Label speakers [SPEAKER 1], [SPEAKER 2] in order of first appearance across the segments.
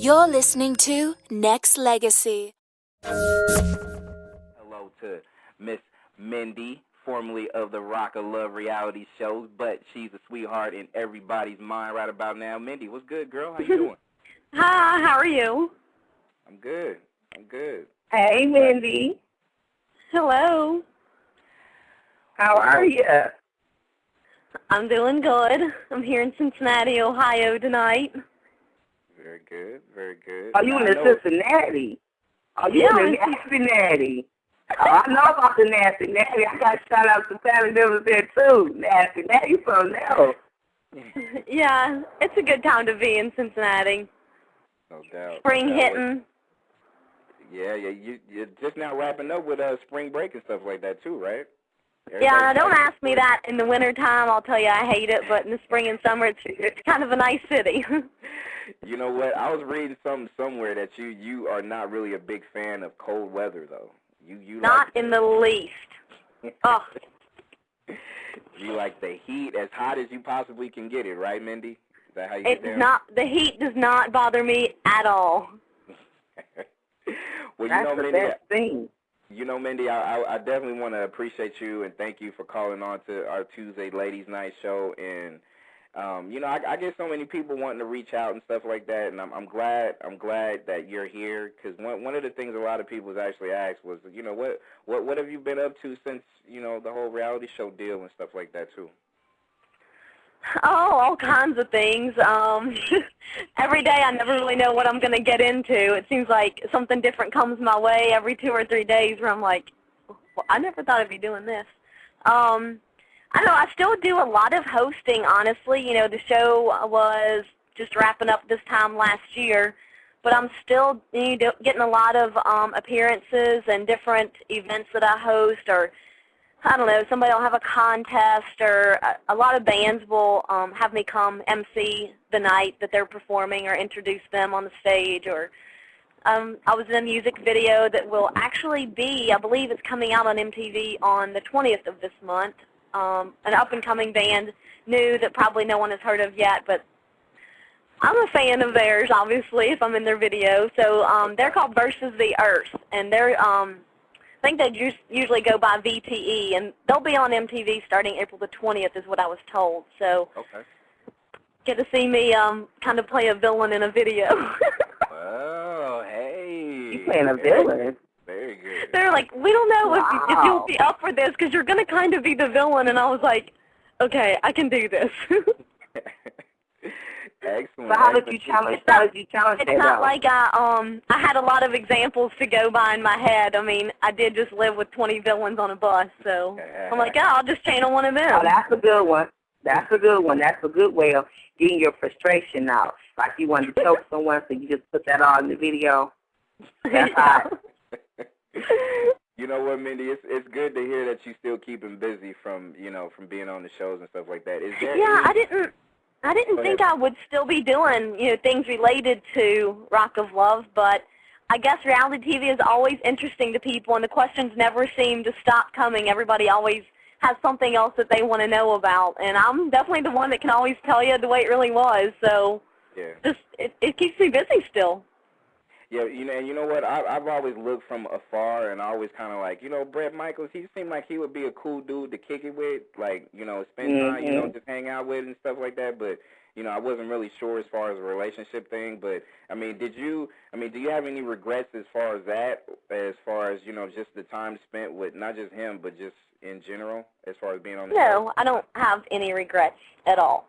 [SPEAKER 1] You're listening to Nexxlegacy.
[SPEAKER 2] Hello to Miss Mindy, formerly of the Rock of Love reality shows, but she's a sweetheart in everybody's mind right about now. Mindy, what's good, girl? How you doing?
[SPEAKER 3] Hi, how are you?
[SPEAKER 2] I'm good. I'm good.
[SPEAKER 4] Hey, Mindy.
[SPEAKER 3] Hello.
[SPEAKER 4] How are you?
[SPEAKER 3] I'm doing good. I'm here in Cincinnati, Ohio tonight.
[SPEAKER 2] Very good. Very good.
[SPEAKER 4] Are you in Cincinnati? Are you in the Cincinnati? Oh, I know about the Nasty Natty. I got to shout out to family members there, too. Nasty Natty from now.
[SPEAKER 3] Yeah, it's a good time to be in Cincinnati.
[SPEAKER 2] No doubt.
[SPEAKER 3] Spring hitting.
[SPEAKER 2] Yeah. You're just now wrapping up with spring break and stuff like that, too, right?
[SPEAKER 3] Yeah, don't ask me that in the wintertime. I'll tell you I hate it, but in the spring and summer, it's kind of a nice city.
[SPEAKER 2] You know what? I was reading something somewhere that you are not really a big fan of cold weather, though. You
[SPEAKER 3] not
[SPEAKER 2] like
[SPEAKER 3] in the least. Oh.
[SPEAKER 2] You like the heat as hot as you possibly can get it, right, Mindy? Is that how you
[SPEAKER 3] It
[SPEAKER 2] get
[SPEAKER 3] does
[SPEAKER 2] down?
[SPEAKER 3] not. The heat does not bother me at all.
[SPEAKER 2] Well,
[SPEAKER 4] that's the
[SPEAKER 2] Mindy,
[SPEAKER 4] best thing.
[SPEAKER 2] You know, Mindy, I definitely want to appreciate you and thank you for calling on to our Tuesday Ladies Night show. And I get so many people wanting to reach out and stuff like that, and I'm glad that you're here, because one of the things a lot of people actually asked was, what have you been up to since the whole reality show deal and stuff like that too.
[SPEAKER 3] Oh, all kinds of things. Every day I never really know what I'm going to get into. It seems like something different comes my way every 2 or 3 days where I'm like, well, I never thought I'd be doing this. I don't know, I still do a lot of hosting, honestly. The show was just wrapping up this time last year, but I'm still getting a lot of appearances and different events that I host, or I don't know, somebody will have a contest, or a lot of bands will have me come MC the night that they're performing or introduce them on the stage. Or I was in a music video that will actually be, I believe it's coming out on MTV on the 20th of this month. An up-and-coming band, new, that probably no one has heard of yet, but I'm a fan of theirs, obviously, if I'm in their video. So they're called Versus the Earth, and they're I think they usually go by VTE, and they'll be on MTV starting April the 20th is what I was told. So get to see me kind of play a villain in a video.
[SPEAKER 2] Oh, hey.
[SPEAKER 4] You playing a villain?
[SPEAKER 2] Very good.
[SPEAKER 3] They're like, we don't know if you'll be up for this because you're going to kind of be the villain. And I was like, okay, I can do this.
[SPEAKER 2] Excellent.
[SPEAKER 4] So how did you challenge
[SPEAKER 3] It's not like I had a lot of examples to go by in my head. I mean, I did just live with 20 villains on a bus, so I'm like, I'll just channel one of them.
[SPEAKER 4] Oh, that's a good one. That's a good one. That's a good way of getting your frustration out. Like you wanted to choke someone, so you just put that on the video. That's hot.
[SPEAKER 2] You know what, Mindy? It's good to hear that you still keeping busy from being on the shows and stuff like that. Is there I didn't think I would still be doing, things related to Rock of Love, but I guess reality TV is always interesting to people, and the questions never seem to stop coming. Everybody always has something else that they want to know about, and I'm definitely the one that can always tell you the way it really was, so it keeps me busy still. Yeah, and you know what? I've always looked from afar, and I always kind of like, Bret Michaels, he seemed like he would be a cool dude to kick it with, like, spend time, just hang out with and stuff like that. But, I wasn't really sure as far as a relationship thing. But, do you have any regrets as far as that, as far as, just the time spent with not just him, but just in general, as far as being on the show?
[SPEAKER 3] No, I don't have any regrets at all.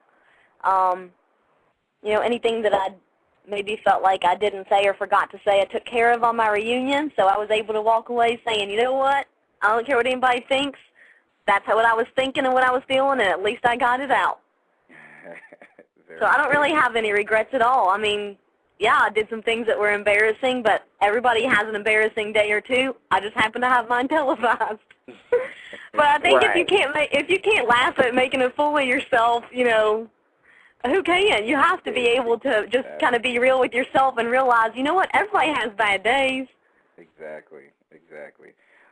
[SPEAKER 3] Anything that I maybe felt like I didn't say or forgot to say, I took care of on my reunion, so I was able to walk away saying, you know what, I don't care what anybody thinks. That's what I was thinking and what I was feeling, and at least I got it out. So I don't really have any regrets at all. I mean, yeah, I did some things that were embarrassing, but everybody has an embarrassing day or two. I just happen to have mine televised. But I think if you can't laugh at making a fool of yourself, who can? You have to be able to just kind of be real with yourself and realize, you know what, everybody has bad days.
[SPEAKER 2] Exactly.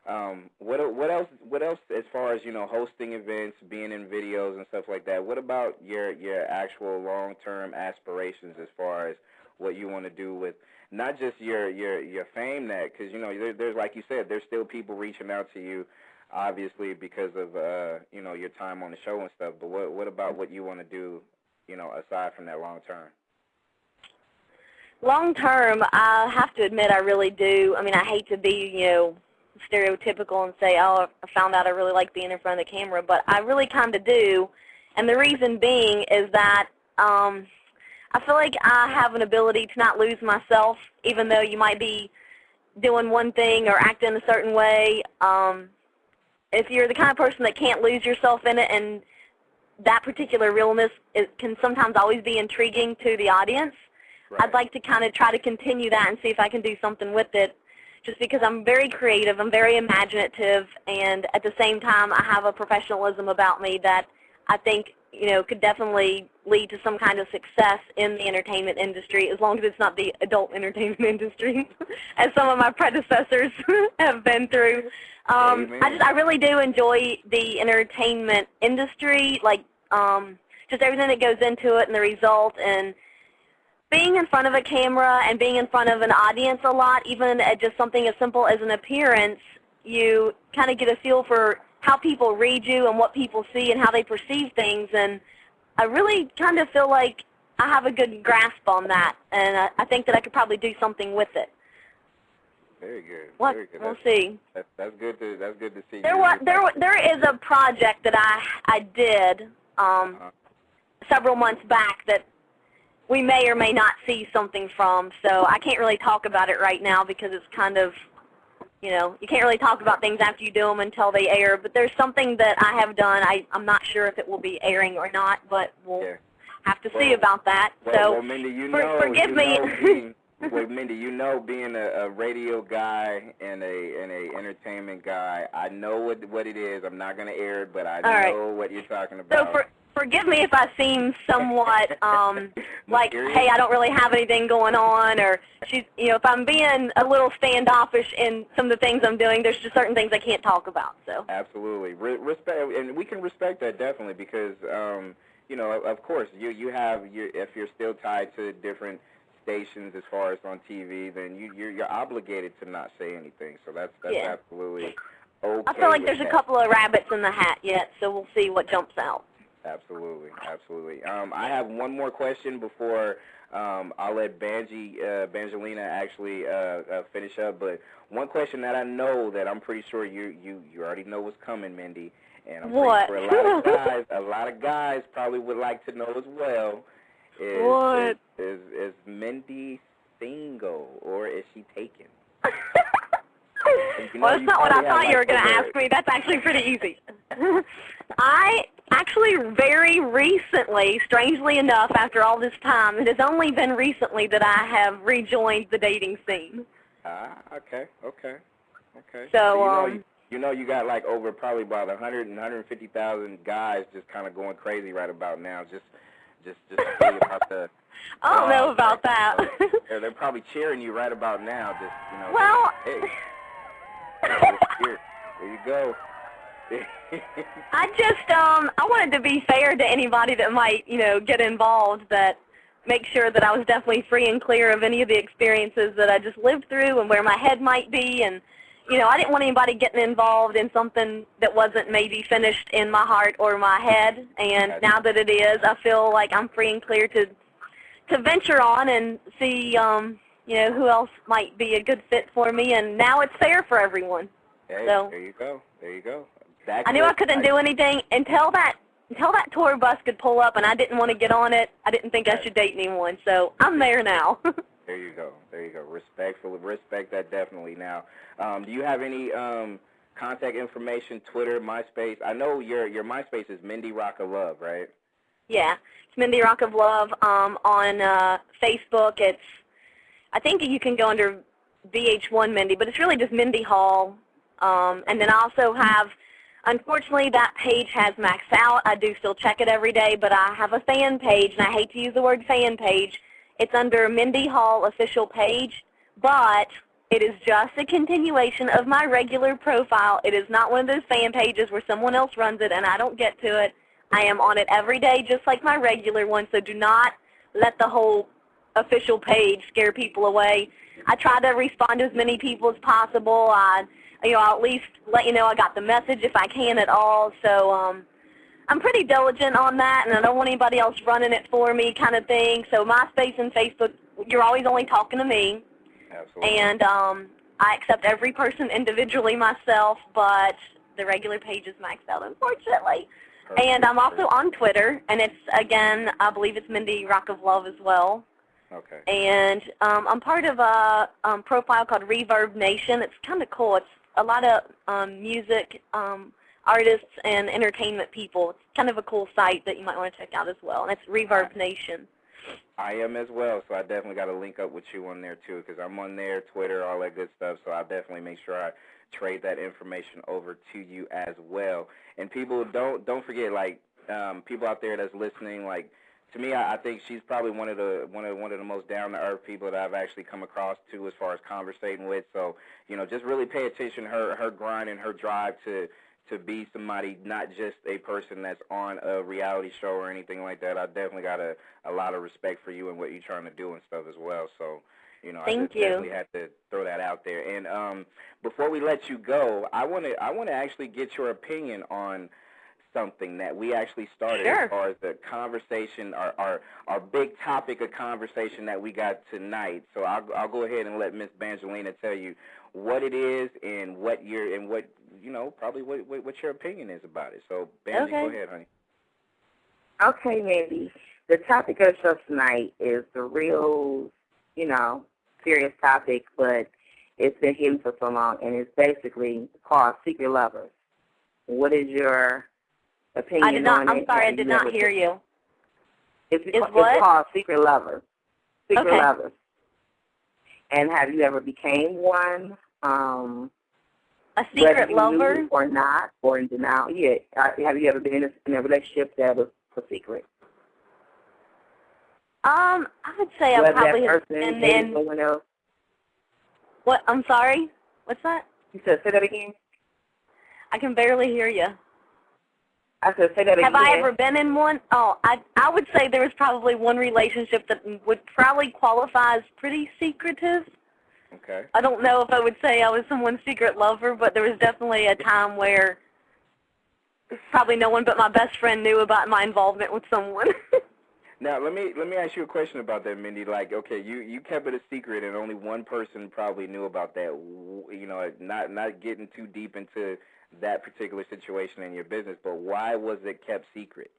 [SPEAKER 2] What else as far as, you know, hosting events, being in videos and stuff like that? What about your actual long-term aspirations as far as what you want to do with not just your fame, that, because, you know, there's, like you said, there's still people reaching out to you, obviously, because of you know, your time on the show and stuff. But what about what you want to do, you know, aside from that long term?
[SPEAKER 3] Long term, I have to admit I really do. I mean, I hate to be, you know, stereotypical and say, oh, I found out I really like being in front of the camera, but I really kind of do. And the reason being is that I feel like I have an ability to not lose myself, even though you might be doing one thing or acting a certain way. If you're the kind of person that can't lose yourself in it, and that particular realness can sometimes always be intriguing to the audience, right. I'd like to kind of try to continue that and see if I can do something with it, just because I'm very creative, I'm very imaginative, and at the same time I have a professionalism about me that I think, you know, could definitely lead to some kind of success in the entertainment industry, as long as it's not the adult entertainment industry, as some of my predecessors have been through. I really do enjoy the entertainment industry, like just everything that goes into it and the result, and being in front of a camera and being in front of an audience a lot, even at just something as simple as an appearance, you kind of get a feel for how people read you and what people see and how they perceive things, and I really kind of feel like I have a good grasp on that, and I think that I could probably do something with it.
[SPEAKER 2] Very good.
[SPEAKER 3] Very good. We'll see.
[SPEAKER 2] That's good to see.
[SPEAKER 3] There is a project that I did several months back that we may or may not see something from, so I can't really talk about it right now because it's kind of, you know, you can't really talk about things after you do them until they air. But there's something that I have done. I'm not sure if it will be airing or not, but we'll have to see about that.
[SPEAKER 2] Well, Mindy,
[SPEAKER 3] forgive me.
[SPEAKER 2] Well, Mindy, you know, being a radio guy and a entertainment guy, I know what it is. I'm not going to air it, but I know what you're talking about.
[SPEAKER 3] So forgive me if I seem somewhat like, hey, I don't really have anything going on, or she's, you know, if I'm being a little standoffish in some of the things I'm doing, there's just certain things I can't talk about. So
[SPEAKER 2] absolutely, respect, and we can respect that definitely, because you know, of course, you have if you're still tied to different stations as far as on TV, then you're obligated to not say anything. So that's absolutely okay.
[SPEAKER 3] I feel like there's a couple of rabbits in the hat yet, so we'll see what jumps out.
[SPEAKER 2] Absolutely, absolutely. I have one more question before I'll let Bangelina actually finish up. But one question that I know that I'm pretty sure you already know what's coming, Mindy, and I'm pretty sure a lot of guys probably would like to know as well. Is Mindy single, or is she taken?
[SPEAKER 3] Well, that's not what I thought you were going to ask me. That's actually pretty easy. I actually very recently, strangely enough, after all this time, it has only been recently that I have rejoined the dating scene.
[SPEAKER 2] Okay.
[SPEAKER 3] So,
[SPEAKER 2] you know, you got like over probably about 150,000 guys just kind of going crazy right about now. Just about the.
[SPEAKER 3] I don't know about that.
[SPEAKER 2] They're probably cheering you right about now. Just, you know.
[SPEAKER 3] Well.
[SPEAKER 2] Hey. Here, there you go.
[SPEAKER 3] I just, I wanted to be fair to anybody that might, you know, get involved, that make sure that I was definitely free and clear of any of the experiences that I just lived through and where my head might be. And, you know, I didn't want anybody getting involved in something that wasn't maybe finished in my heart or my head. And now that it is, I feel like I'm free and clear to venture on and see, you know, who else might be a good fit for me. And now it's fair for everyone.
[SPEAKER 2] Hey,
[SPEAKER 3] so,
[SPEAKER 2] there you go.
[SPEAKER 3] I knew I couldn't do anything until that tour bus could pull up, and I didn't want to get on it. I didn't think I should date anyone, so I'm there now.
[SPEAKER 2] There you go. Respect that definitely. Now, do you have any contact information, Twitter, MySpace? I know your MySpace is Mindy Rock of Love, right?
[SPEAKER 3] Yeah, it's Mindy Rock of Love. On Facebook, I think you can go under VH1 Mindy, but it's really just Mindy Hall. And then I also have, unfortunately, that page has maxed out. I do still check it every day, but I have a fan page, and I hate to use the word fan page. It's under Mindy Hall official page, but It is just a continuation of my regular profile. It is not one of those fan pages where someone else runs it and I don't get to it. I am on it every day just like my regular one, so do not let the whole official page scare people away. I try to respond to as many people as possible. I'll at least let you know I got the message if I can at all. So I'm pretty diligent on that, and I don't want anybody else running it for me kind of thing. So MySpace and Facebook, you're always only talking to me.
[SPEAKER 2] Absolutely.
[SPEAKER 3] And I accept every person individually myself, but the regular page is maxed out, unfortunately.
[SPEAKER 2] Perfect.
[SPEAKER 3] And I'm also on Twitter, and it's, again, I believe it's Mindy Rock of Love as well.
[SPEAKER 2] Okay.
[SPEAKER 3] And I'm part of a profile called Reverb Nation. It's kind of cool. It's a lot of music artists and entertainment people. It's kind of a cool site that you might want to check out as well, and it's Reverb Nation.
[SPEAKER 2] I am as well, so I definitely got to link up with you on there too, because I'm on there, Twitter, all that good stuff, so I'll definitely make sure I trade that information over to you as well. And people, don't forget, like, people out there that's listening, like, to me, I think she's probably one of the most down-to-earth people that I've actually come across too, as far as conversating with. So, just really pay attention to her grind and her drive to be somebody, not just a person that's on a reality show or anything like that. I definitely got a lot of respect for you and what you're trying to do and stuff as well. So,
[SPEAKER 3] Thank you.
[SPEAKER 2] Definitely had to throw that out there. And before we let you go, I want to actually get your opinion on something that we actually started.
[SPEAKER 3] Sure.
[SPEAKER 2] As far as the conversation, our big topic of conversation that we got tonight. So I'll go ahead and let Miss Bangelina tell you what it is and what probably what your opinion is about it. So Banji, Go ahead, honey.
[SPEAKER 4] Okay, Mandy. The topic of the show tonight is the real, serious topic, but it's been hidden for so long, and it's basically called Secret Lovers. What is your opinion on it?
[SPEAKER 3] I'm sorry, I did not hear you.
[SPEAKER 4] It's called Secret Lovers. Secret Lovers. And have you ever became one?
[SPEAKER 3] A secret lover?
[SPEAKER 4] Or not, or in denial? Yeah. Have you ever been in a relationship that was a secret?
[SPEAKER 3] I would say I probably have been in.
[SPEAKER 4] Someone else?
[SPEAKER 3] What? I'm sorry? What's that?
[SPEAKER 4] You said, say that again?
[SPEAKER 3] I can barely hear you.
[SPEAKER 4] I said, say that again.
[SPEAKER 3] Have I ever been in one? Oh, I would say there was probably one relationship that would probably qualify as pretty secretive.
[SPEAKER 2] Okay.
[SPEAKER 3] I don't know if I would say I was someone's secret lover, but there was definitely a time where probably no one but my best friend knew about my involvement with someone.
[SPEAKER 2] Now, let me ask you a question about that, Mindy. Like, okay, you kept it a secret, and only one person probably knew about that. Not getting too deep into that particular situation in your business, but why was it kept secret?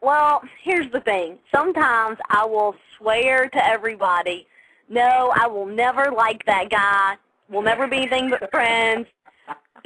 [SPEAKER 3] Well, here's the thing. Sometimes I will swear to everybody, no, I will never like that guy. We'll never be anything but friends.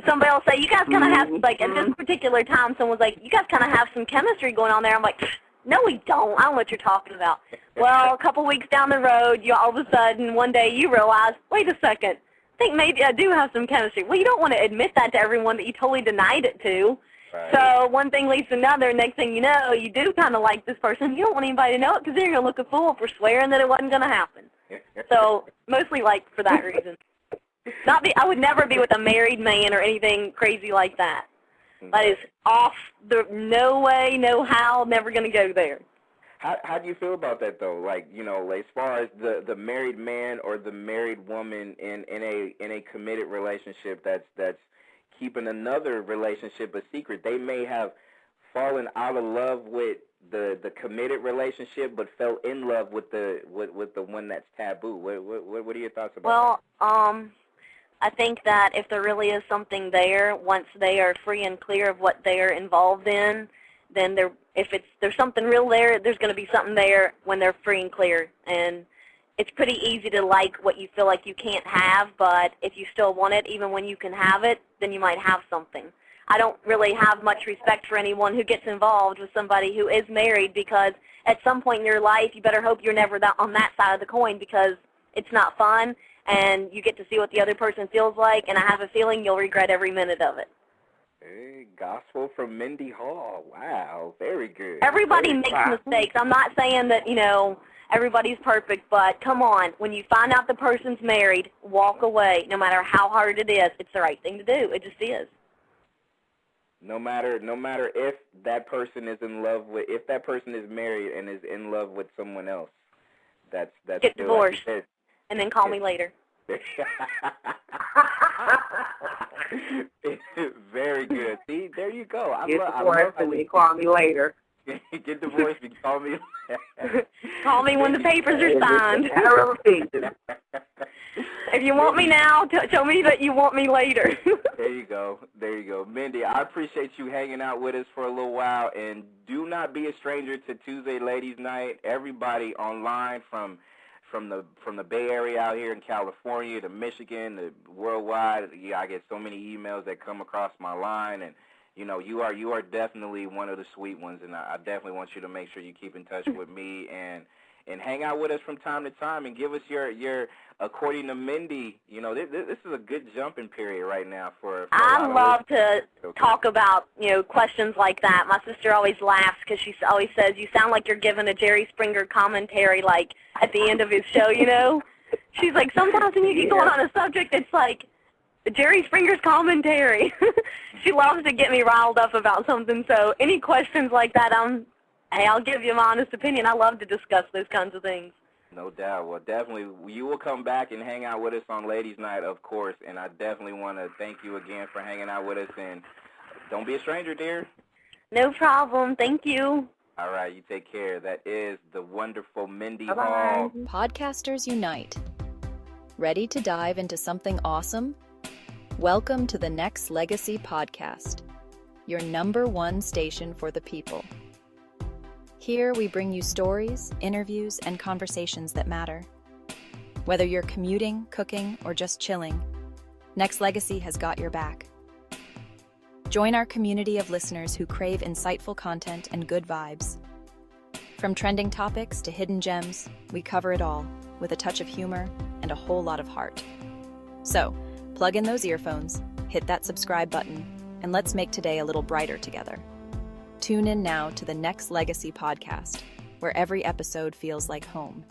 [SPEAKER 3] Somebody will say, you guys kind of have, like, at this particular time, someone's like, you guys kind of have some chemistry going on there. I'm like, no, we don't. I don't know what you're talking about. Well, a couple weeks down the road, all of a sudden, one day you realize, wait a second, I think maybe I do have some chemistry. Well, you don't want to admit that to everyone that you totally denied it to.
[SPEAKER 2] Right.
[SPEAKER 3] So one thing leads to another. Next thing you know, you do kind of like this person. You don't want anybody to know it because then you're going to look a fool for swearing that it wasn't going to happen. So mostly like for that reason. I would never be with a married man or anything crazy like that. That is off the no way, no how, never going to go there.
[SPEAKER 2] How do you feel about that though? Like, as far as the married man or the married woman in a committed relationship that's keeping another relationship a secret. They may have fallen out of love with the committed relationship, but fell in love with the one that's taboo. What are your thoughts about that?
[SPEAKER 3] I think that if there really is something there, once they are free and clear of what they are involved in, then if there's something real there, there's going to be something there when they're free and clear. And it's pretty easy to like what you feel like you can't have, but if you still want it, even when you can have it, then you might have something. I don't really have much respect for anyone who gets involved with somebody who is married, because at some point in your life, you better hope you're never on that side of the coin, because it's not fun, and you get to see what the other person feels like, and I have a feeling you'll regret every minute of it.
[SPEAKER 2] Hey, gospel from Mindy Hall. Wow, very good.
[SPEAKER 3] Everybody makes mistakes. I'm not saying that, everybody's perfect, but come on, when you find out the person's married, walk away. No matter how hard it is, it's the right thing to do. It just is.
[SPEAKER 2] No matter if that person is in love with, if that person is married and is in love with someone else, that's
[SPEAKER 3] get
[SPEAKER 2] still,
[SPEAKER 3] divorced,
[SPEAKER 2] like
[SPEAKER 3] and then call me later.
[SPEAKER 2] Very good. See, there you go. I
[SPEAKER 4] Get
[SPEAKER 2] love
[SPEAKER 4] divorced and then call me later.
[SPEAKER 2] Get divorced and call me.
[SPEAKER 3] Call me when the papers are signed. If you want me now, tell me that you want me later.
[SPEAKER 2] There you go. There you go. Mindy, I appreciate you hanging out with us for a little while, and do not be a stranger to Tuesday Ladies Night. Everybody online from the Bay Area out here in California to Michigan to worldwide. I get so many emails that come across my line, and you are definitely one of the sweet ones, and I definitely want you to make sure you keep in touch with me and hang out with us from time to time and give us your according to Mindy, this is a good jumping period right now for
[SPEAKER 3] I love to talk about, questions like that. My sister always laughs because she always says, you sound like you're giving a Jerry Springer commentary, like, at the end of his show, She's like, sometimes when you get going on a subject, it's like Jerry Springer's commentary. She loves to get me riled up about something, so any questions like that, hey, I'll give you my honest opinion. I love to discuss those kinds of things.
[SPEAKER 2] No doubt. Well, definitely, you will come back and hang out with us on Ladies Night, of course, and I definitely want to thank you again for hanging out with us, and don't be a stranger, dear.
[SPEAKER 3] No problem. Thank you.
[SPEAKER 2] All right, you take care. That is the wonderful Mindy
[SPEAKER 4] Bye-bye.
[SPEAKER 2] Hall.
[SPEAKER 5] Podcasters Unite. Ready to dive into something awesome? Welcome to the Nexxlegacy podcast, your #1 station for the people. Here we bring you stories, interviews, and conversations that matter. Whether you're commuting, cooking, or just chilling, Nexxlegacy has got your back. Join our community of listeners who crave insightful content and good vibes. From trending topics to hidden gems, we cover it all with a touch of humor and a whole lot of heart. So, plug in those earphones, hit that subscribe button, and let's make today a little brighter together. Tune in now to the Nexxlegacy podcast, where every episode feels like home.